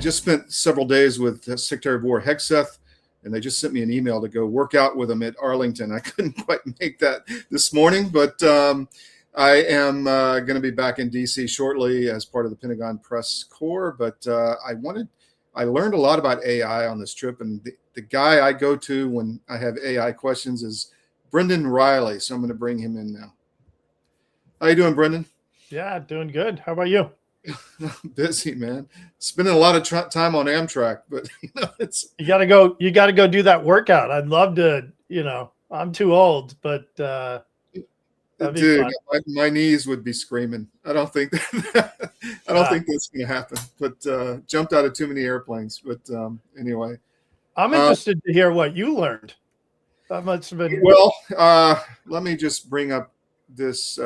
just spent several days with Secretary of War Hegseth, and they just sent me an email to go work out with them at Arlington. I couldn't quite make that this morning, but I am going to be back in D.C. shortly as part of the Pentagon Press Corps. But I learned a lot about AI on this trip, and the guy I go to when I have AI questions is Brendan Reilly. So I'm going to bring him in now. How you doing, Brendan? Yeah, doing good. How about you? Busy, man. Spending a lot of time on Amtrak, but it's you gotta go do that workout. I'd love to. I'm too old, but dude, my knees would be screaming. I don't think that, I don't think that's going to happen. But jumped out of too many airplanes. But anyway, I'm interested to hear what you learned. That must have been well. Let me just bring up this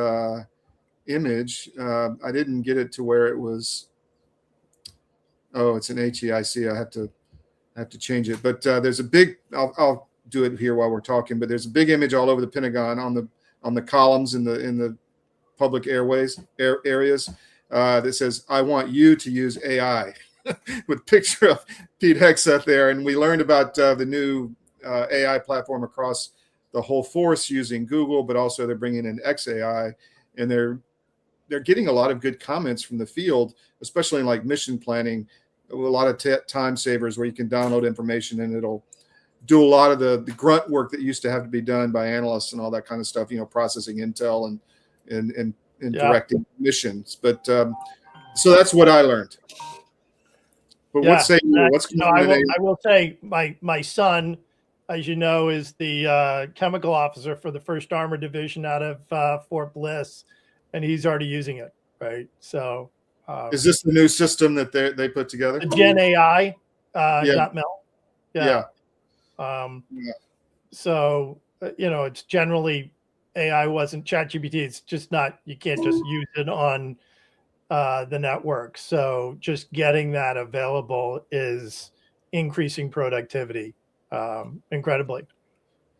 image. I didn't get it to where it was. Oh, it's an HEIC. I have to change it. But there's a big. I'll do it here while we're talking. But there's a big image all over the Pentagon on the columns in the public areas that says, "I want you to use AI," with picture of Pete Hegseth there. And we learned about the new AI platform across the whole force using Google, but also they're bringing in XAI, and they're getting a lot of good comments from the field, especially in like mission planning, a lot of time savers where you can download information and it'll do a lot of the grunt work that used to have to be done by analysts and all that kind of stuff, processing intel and directing missions. But so that's what I learned. But what say you? What's going on today? I will say my son, as you know, is the chemical officer for the 1st Armored Division out of Fort Bliss, and he's already using it, right? So is this the new system that they put together? The Gen AI .mil. Yeah. So, it's generally AI wasn't ChatGPT. It's just not, you can't just use it on the network. So just getting that available is increasing productivity incredibly.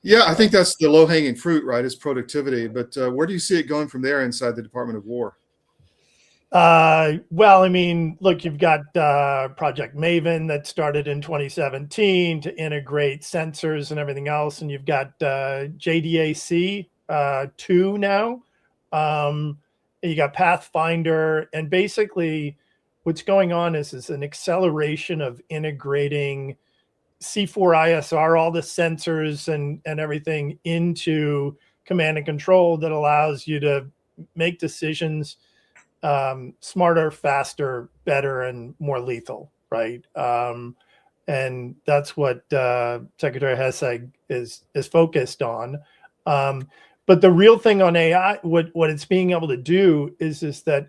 Yeah, I think that's the low-hanging fruit, right, is productivity. But where do you see it going from there inside the Department of War? Well, I mean, look, you've got Project Maven that started in 2017 to integrate sensors and everything else. And you've got JDAC 2 now. You got Pathfinder. And basically what's going on is an acceleration of integrating C4ISR, all the sensors and everything into command and control that allows you to make decisions smarter, faster, better, and more lethal, right? And that's what Secretary Hesseg is focused on. But the real thing on AI, what it's being able to do is that,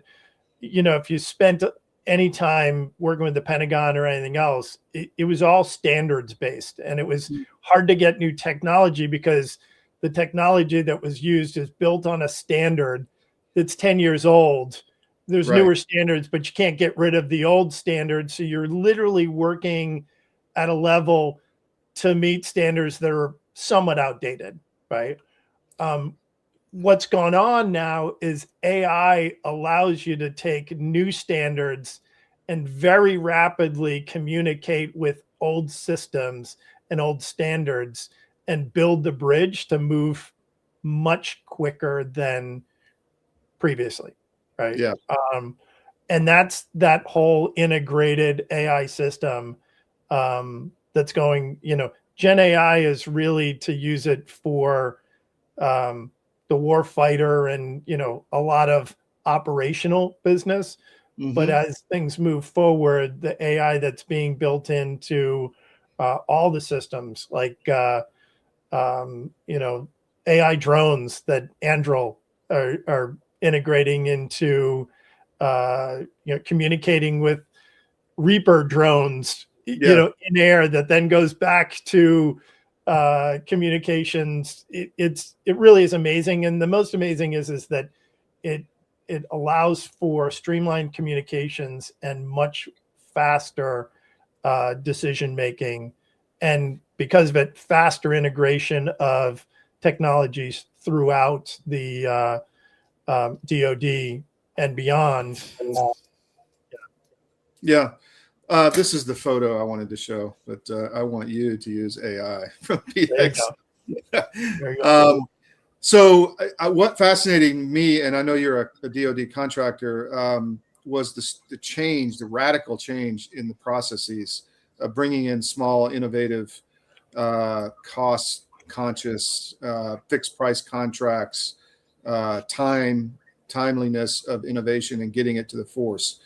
if you spent any time working with the Pentagon or anything else, it was all standards based, and it was hard to get new technology because the technology that was used is built on a standard that's 10 years old. There's newer standards, but you can't get rid of the old standards. So you're literally working at a level to meet standards that are somewhat outdated, right? What's gone on now is AI allows you to take new standards and very rapidly communicate with old systems and old standards and build the bridge to move much quicker than previously. Right. Yeah. And that's that whole integrated AI system that's going, Gen AI is really to use it for the war fighter and, a lot of operational business. But as things move forward, the AI that's being built into all the systems, like, AI drones that Anduril are integrating into, communicating with Reaper drones, in air that then goes back to communications. It really is amazing. And the most amazing is that it allows for streamlined communications and much faster decision making. And because of it, faster integration of technologies throughout the DOD and beyond. Yeah. This is the photo I wanted to show, but I want you to use AI from There you PX. go. There you go. So what fascinated me, and I know you're a DoD contractor, was the change, the radical change in the processes of bringing in small, innovative, cost-conscious, fixed-price contracts, timeliness of innovation, and getting it to the force.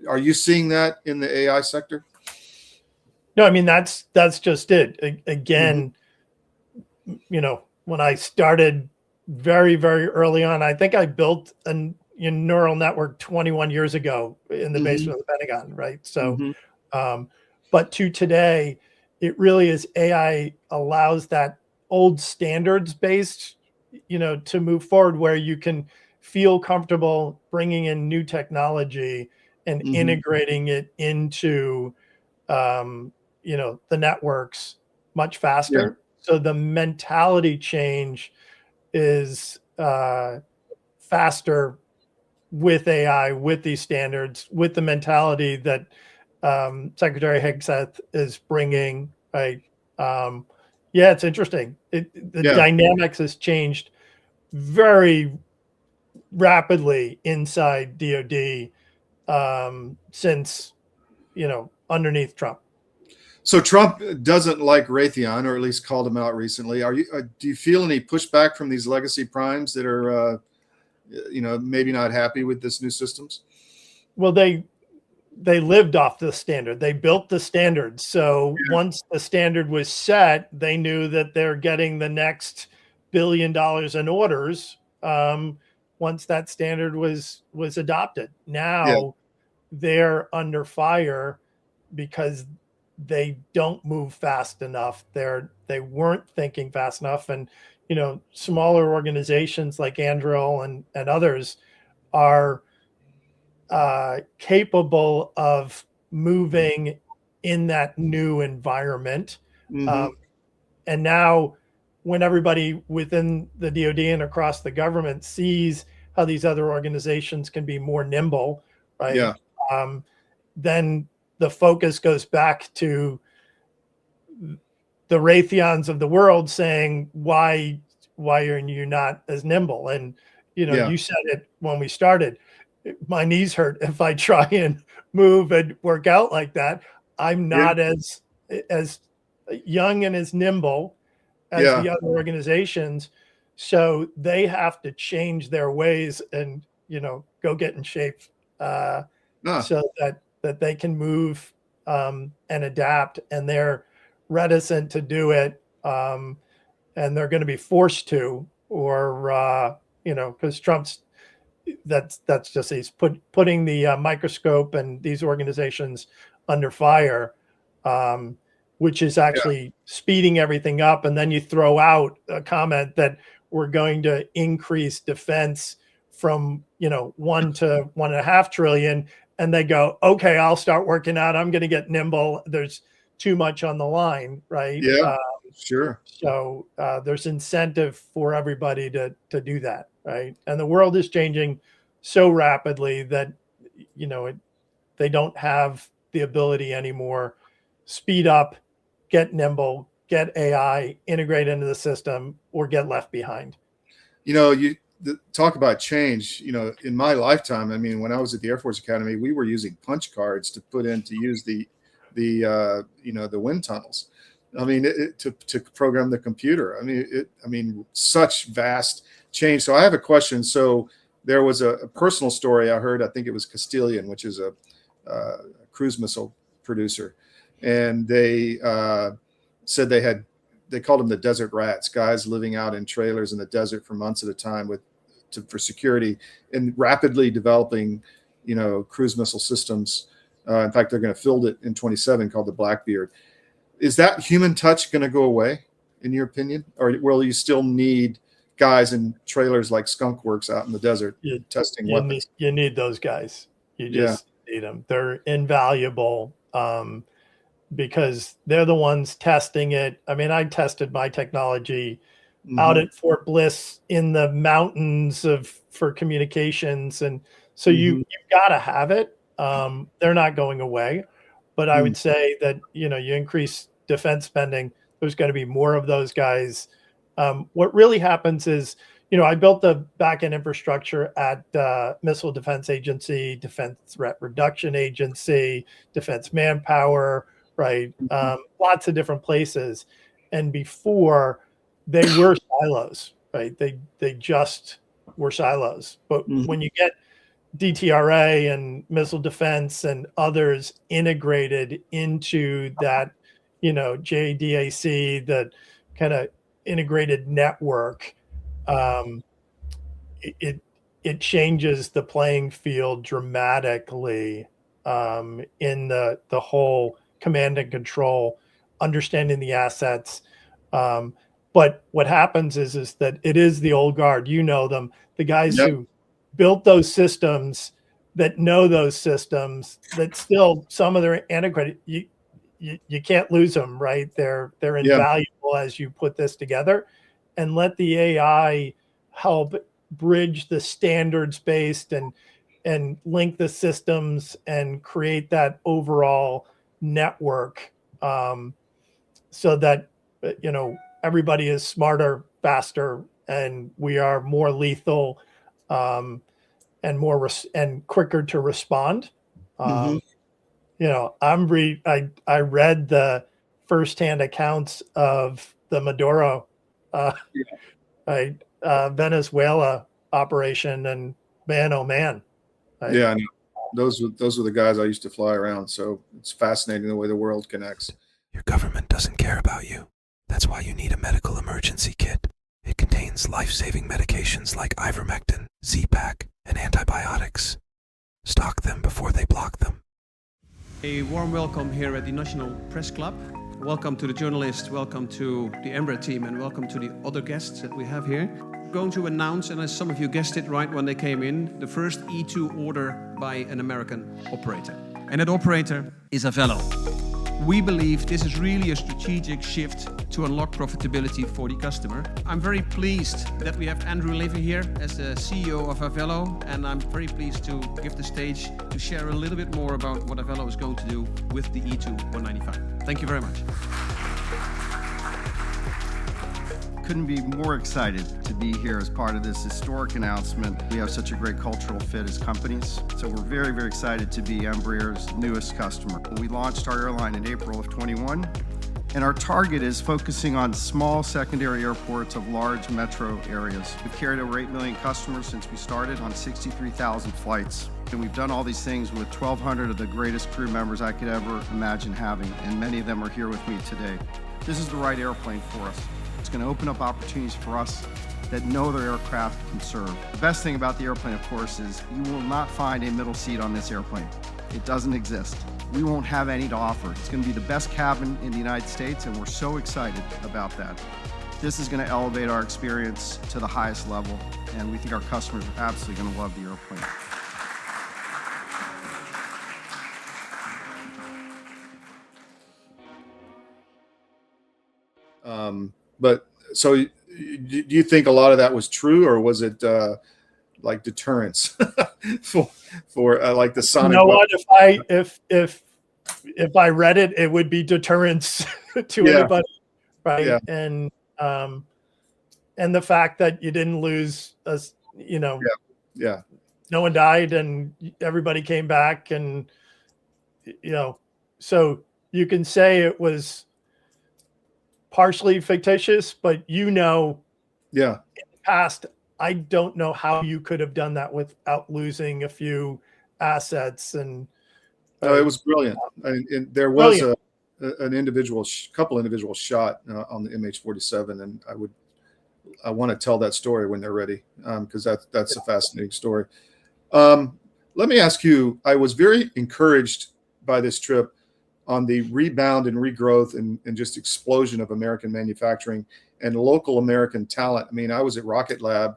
Are you seeing that in the AI sector? No, I mean, that's just it. Mm-hmm. Again, when I started very, very early on, I think I built a neural network 21 years ago in the Mm-hmm. basement of the Pentagon, right? So, Mm-hmm. but to today, it really is AI allows that old standards based, to move forward where you can feel comfortable bringing in new technology and Mm-hmm. integrating it into, the networks much Yeah. faster. So the mentality change is faster with AI, with these standards, with the mentality that Secretary Hegseth is bringing. Right? Yeah, it's interesting. The Yeah. dynamics has changed very rapidly inside DoD since underneath Trump. So Trump doesn't like Raytheon, or at least called him out recently. Do you feel any pushback from these legacy primes that are, maybe not happy with this new systems? Well, they lived off the standard. They built the standard. So once the standard was set, they knew that they're getting the next $1 billion in orders. Once that standard was adopted, Yeah. now they're under fire because they don't move fast enough. They weren't thinking fast enough, and smaller organizations like Anduril and others are capable of moving in that new environment. Mm-hmm. And now, when everybody within the DoD and across the government sees how these other organizations can be more nimble, right? Yeah. Then the focus goes back to the Raytheons of the world saying, why are you not as nimble? And Yeah. you said it when we started. My knees hurt if I try and move and work out like that. I'm not as young and as nimble as Yeah. the other organizations. So they have to change their ways and go get in shape Ah. so that they can move and adapt. And they're reticent to do it, and they're going to be forced to, or because Trump's that's just he's putting the microscope and these organizations under fire, which is Yeah. actually speeding everything up. And then you throw out a comment that we're going to increase defense from 1 to 1.5 trillion, and they go, okay, I'll start working out. I'm going to get nimble. There's too much on the line, right? Yeah. Sure. So there's incentive for everybody to do that, right? And the world is changing so rapidly that they don't have the ability anymore. Speed up, get nimble, get AI, integrate into the system, or get left behind. You talk about change. In my lifetime, I mean, when I was at the Air Force Academy, we were using punch cards to put in to use the wind tunnels. I mean, to program the computer. I mean, such vast change. So I have a question. So there was a personal story I heard. I think it was Castilian, which is a cruise missile producer, and they said they called them the desert rats, guys living out in trailers in the desert for months at a time for security, and rapidly developing, cruise missile systems. In fact, they're going to field it in 27 called the Blackbeard. Is that human touch going to go away, in your opinion, or will you still need guys in trailers like Skunk Works out in the desert testing weapons? You need those guys. You Yeah. just need them. They're invaluable because they're the ones testing it. I mean, I tested my technology out at Fort Bliss in the mountains for communications, and so you've got to have it. They're not going away. But I would say that, you increase defense spending, there's going to be more of those guys. What really happens is, I built the backend infrastructure at Missile Defense Agency, Defense Threat Reduction Agency, Defense Manpower, right? Lots of different places. And before, they were silos, right? They just were silos. But when you get DTRA and missile defense and others integrated into that, JDAC, that kind of integrated network, it changes the playing field dramatically in the whole command and control, understanding the assets. But what happens is that it is the old guard, them, the guys who built those systems, that know those systems, that still some of their antiquated. You can't lose them, right? They're invaluable as you put this together, and let the AI help bridge the standards based and link the systems and create that overall network, so that everybody is smarter, faster, and we are more lethal, and more and quicker to respond. I read the firsthand accounts of the Maduro, Venezuela operation, and man, oh man. Yeah, those were the guys I used to fly around. So it's fascinating the way the world connects. Your government doesn't care about you. That's why you need a medical emergency kit. It contains life-saving medications like ivermectin, Z-Pak, and antibiotics. Stock them before they block them. A warm welcome here at the National Press Club. Welcome to the journalists, welcome to the Embraer team, and welcome to the other guests that we have here. I'm going to announce, and as some of you guessed it right when they came in, the first E2 order by an American operator. And that operator is Avello. We believe this is really a strategic shift to unlock profitability for the customer. I'm very pleased that we have Andrew Levy here as the CEO of Avello, and I'm very pleased to give the stage to share a little bit more about what Avello is going to do with the E2 195. Thank you very much. Couldn't be more excited to be here as part of this historic announcement. We have such a great cultural fit as companies, so we're very, very excited to be Embraer's newest customer. We launched our airline in April of 21, and our target is focusing on small secondary airports of large metro areas. We've carried over 8 million customers since we started on 63,000 flights. And we've done all these things with 1,200 of the greatest crew members I could ever imagine having, and many of them are here with me today. This is the right airplane for us. It's going to open up opportunities for us that no other aircraft can serve. The best thing about the airplane, of course, is you will not find a middle seat on this airplane. It doesn't exist. We won't have any to offer. It's going to be the best cabin in the United States, and we're so excited about that. This is going to elevate our experience to the highest level, and we think our customers are absolutely going to love the airplane. But so do you think a lot of that was true, or was it like deterrence for like the sonic? You know what? If I read it, it would be deterrence to anybody, right? Yeah. And the fact that you didn't lose us, no one died and everybody came back, and so you can say it was partially fictitious, but in the past, I don't know how you could have done that without losing a few assets. And it was brilliant. And there was an individual, couple individuals shot on the MH47, and I want to tell that story when they're ready, because that's a fascinating story. Let me ask you, I was very encouraged by this trip on the rebound and regrowth and just explosion of American manufacturing and local American talent. I mean, I was at Rocket Lab,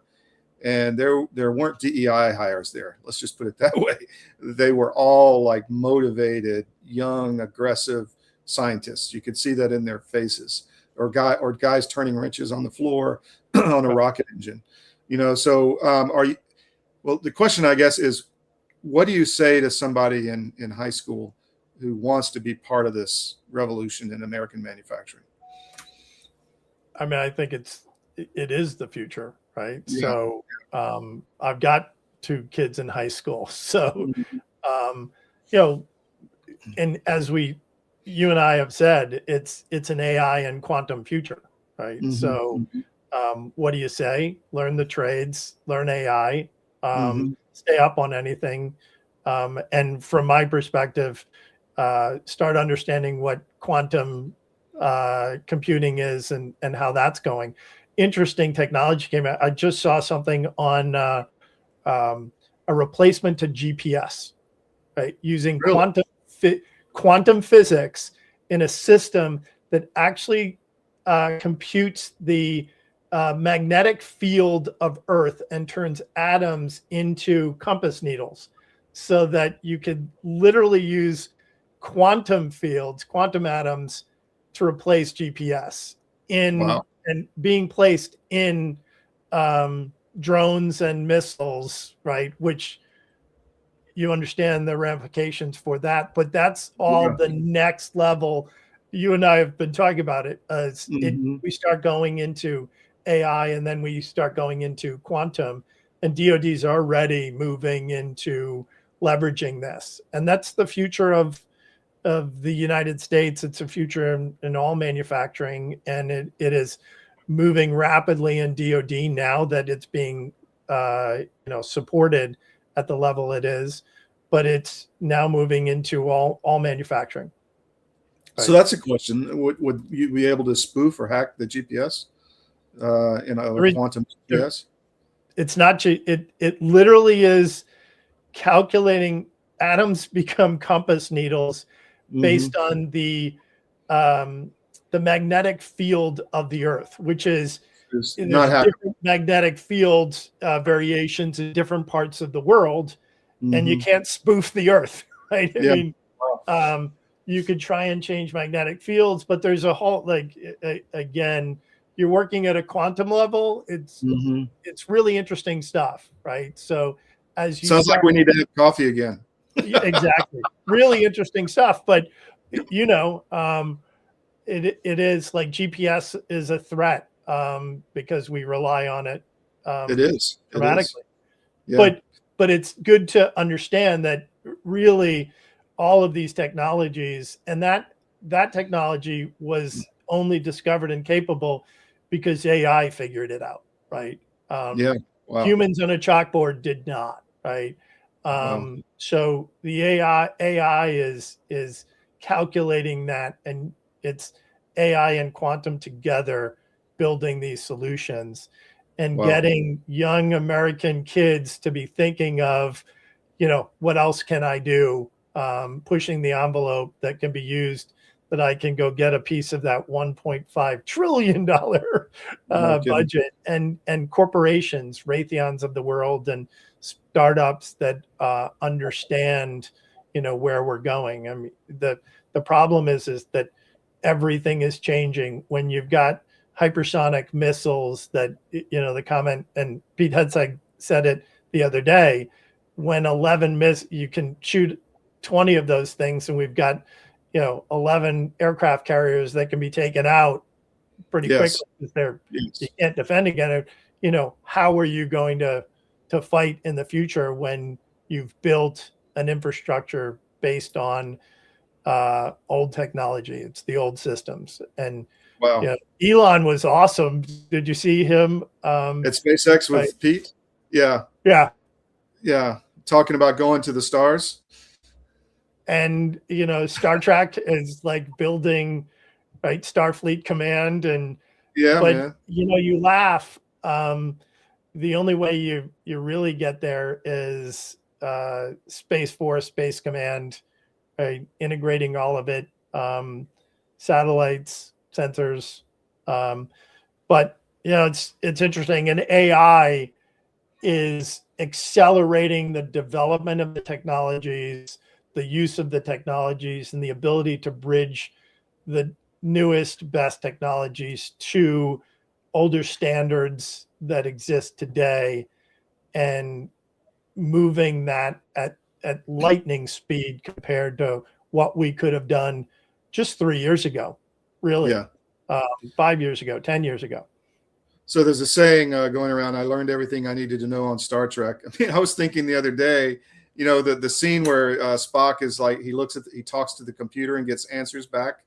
and there weren't DEI hires there. Let's just put it that way. They were all like motivated, young, aggressive scientists. You could see that in their faces, or guys turning wrenches on the floor on a rocket engine. So well, the question, I guess, is, what do you say to somebody in high school who wants to be part of this revolution in American manufacturing. I mean, I think it is the future, right? Yeah. So I've got 2 kids in high school, so you know, and as you and I have said, it's an AI and quantum future, right? Mm-hmm. So what do you say? Learn the trades, learn AI, stay up on anything, and from my perspective, start understanding what quantum computing is and how that's going. Interesting technology came out. I just saw something on a replacement to GPS, right? Using Really? quantum physics in a system that actually computes the magnetic field of Earth and turns atoms into compass needles, so that you could literally use quantum fields, quantum atoms, to replace GPS Wow. and being placed in drones and missiles, right? Which you understand the ramifications for that, but that's all Yeah. the next level. You and I have been talking about it. Mm-hmm. We start going into AI, and then we start going into quantum, and DoD's already moving into leveraging this, and that's the future of the United States. It's a future in all manufacturing, and it is moving rapidly in DoD now that it's being supported at the level it is, but it's now moving into all manufacturing. So that's a question. Would you be able to spoof or hack the GPS in a quantum GPS? It's not. It literally is calculating. Atoms become compass needles based on the magnetic field of the Earth, which is It's there's not hackable. different magnetic field variations in different parts of the world, and you can't spoof the Earth, right? I mean, you could try and change magnetic fields, but there's a whole again, you're working at a quantum level. It's really interesting stuff, right? So as you sounds like we need to have coffee again. exactly, really interesting stuff. But it is like GPS is a threat because we rely on it. It is dramatically. Yeah. But it's good to understand that really all of these technologies, and that technology was only discovered and capable because AI figured it out, right? Wow. Humans on a chalkboard did not, right? Wow. So the AI is calculating that, and it's AI and quantum together building these solutions and getting young American kids to be thinking of, what else can I do? Pushing the envelope that can be used, that I can go get a piece of that $1.5 trillion budget, and corporations, Raytheons of the world, and startups that understand, where we're going. I mean, the problem is that everything is changing when you've got hypersonic missiles that, the comment, and Pete Hegseth said it the other day, when 11 you can shoot 20 of those things, and we've got 11 aircraft carriers that can be taken out pretty quickly because you can't defend against it. How are you going to fight in the future when you've built an infrastructure based on old technology? It's the old systems. And Elon was awesome. Did you see him at SpaceX with Pete? Yeah. Talking about going to the stars. And Star Trek is like building, right, Starfleet Command, and man. You laugh. The only way you really get there is Space Force, Space Command, right, integrating all of it, satellites, sensors. But it's interesting, and AI is accelerating the development of the technologies, the use of the technologies, and the ability to bridge the newest, best technologies to older standards that exist today, and moving that at lightning speed compared to what we could have done just 3 years ago, really, Yeah. 5 years ago, 10 years ago. So there's a saying going around, I learned everything I needed to know on Star Trek. I mean, I was thinking the other day, the scene where Spock is like, he talks to the computer and gets answers back.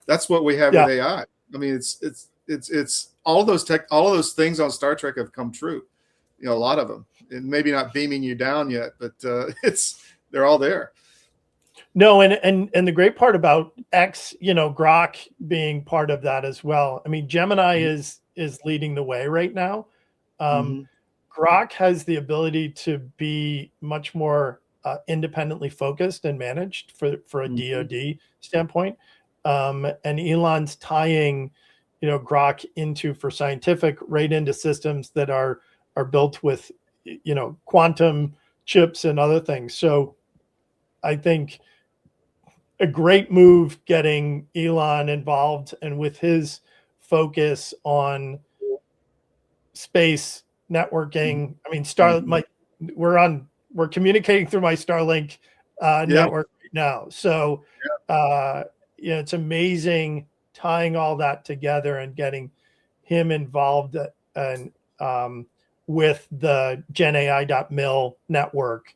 That's what we have with AI. I mean, it's all of those things on Star Trek have come true. A lot of them, and maybe not beaming you down yet, but they're all there. No, and the great part about X, Grok being part of that as well. I mean, Gemini is leading the way right now. Grok has the ability to be much more independently focused and managed for a DoD standpoint. And Elon's tying, Grok for scientific right into systems that are built with, quantum chips and other things. So I think a great move getting Elon involved, and with his focus on space networking. I mean, we're communicating through my Starlink network right now. So it's amazing tying all that together and getting him involved and with the GenAI.mil network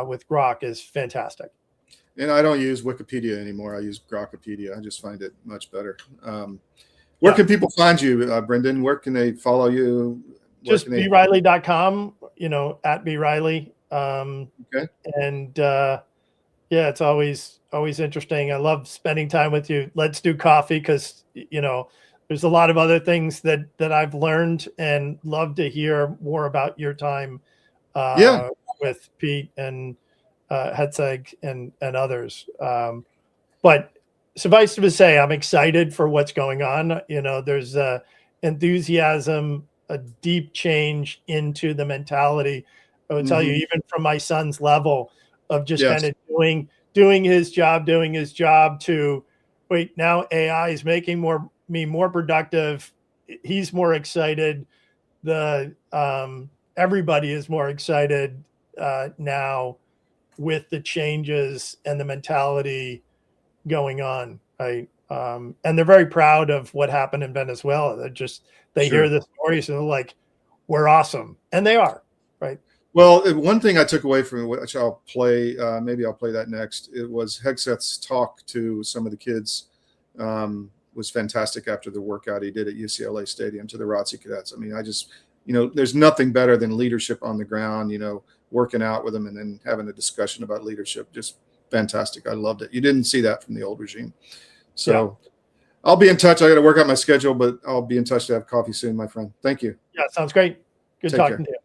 with Grok is fantastic. And I don't use Wikipedia anymore. I use Grokopedia. I just find it much better. Where can people find you, Brendan? Where can they follow you? Just briley.com, at briley. Okay. And it's always interesting. I love spending time with you. Let's do coffee, because there's a lot of other things that I've learned, and love to hear more about your time with Pete and Hetzeg and others. But suffice to say, I'm excited for what's going on. There's enthusiasm, a deep change into the mentality. I would tell you, even from my son's level of just kind of doing his job to, wait, now AI is making me more productive. He's more excited. Everybody is more excited now with the changes and the mentality going on. Right. And they're very proud of what happened in Venezuela. They hear the stories and they're like, we're awesome. And they are, right? Well, one thing I took away from it, which I'll play, maybe I'll play that next, it was Hegseth's talk to some of the kids was fantastic after the workout he did at UCLA Stadium to the ROTC cadets. I mean, there's nothing better than leadership on the ground, working out with them and then having a discussion about leadership. Just fantastic. I loved it. You didn't see that from the old regime. So I'll be in touch. I got to work out my schedule, but I'll be in touch to have coffee soon, my friend. Thank you. Yeah, sounds great. Good talking to you.